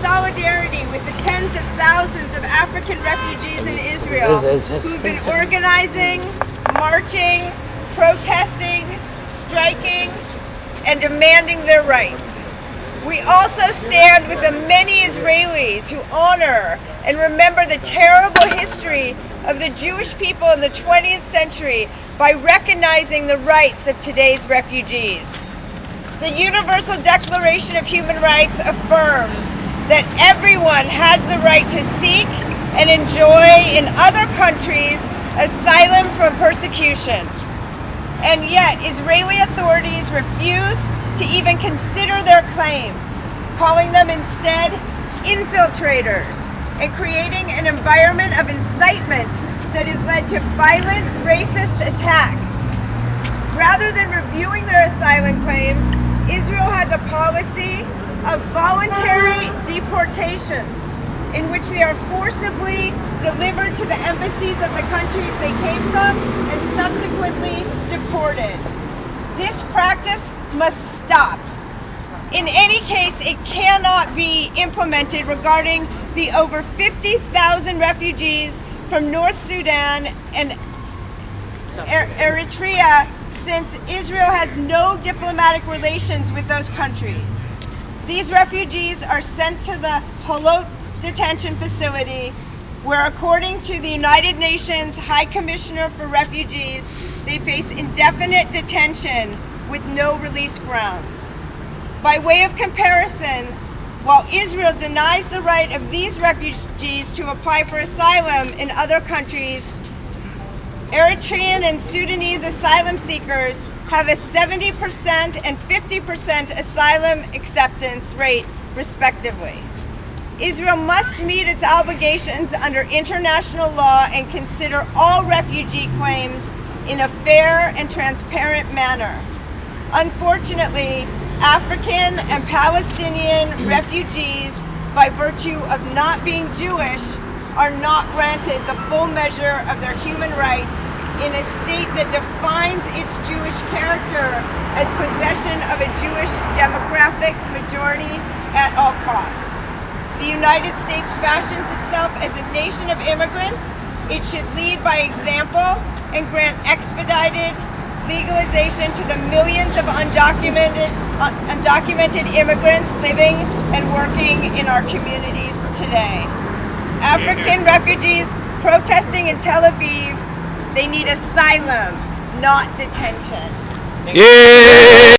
solidarity with the tens of thousands of African refugees in Israel who've been organizing, marching, protesting, striking, and demanding their rights. We also stand with the many Israelis who honor and remember the terrible history of the Jewish people in the 20th century by recognizing the rights of today's refugees. The Universal Declaration of Human Rights affirms that everyone has the right to seek and enjoy in other countries asylum from persecution. And yet, Israeli authorities refuse to even consider their claims, calling them instead infiltrators and creating an environment of incitement that has led to violent, racist attacks. Rather than reviewing their asylum claims, Israel has a policy of voluntary deportations in which they are forcibly delivered to the embassies of the countries they came from and subsequently deported. This practice must stop. In any case, it cannot be implemented regarding the over 50,000 refugees from North Sudan and Eritrea, since Israel has no diplomatic relations with those countries. These refugees are sent to the Holot detention facility, where according to the United Nations High Commissioner for Refugees, they face indefinite detention with no release grounds. By way of comparison, while Israel denies the right of these refugees to apply for asylum in other countries, Eritrean and Sudanese asylum seekers have a 70% and 50% asylum acceptance rate, respectively. Israel must meet its obligations under international law and consider all refugee claims in a fair and transparent manner. Unfortunately, African and Palestinian refugees, by virtue of not being Jewish, are not granted the full measure of their human rights in a state that defines its Jewish character as possession of a Jewish demographic majority at all costs. The United States fashions itself as a nation of immigrants. It should lead by example and grant expedited legalization to the millions of undocumented immigrants living and working in our communities today. African refugees protesting in Tel Aviv, they need asylum, not detention. Yeah.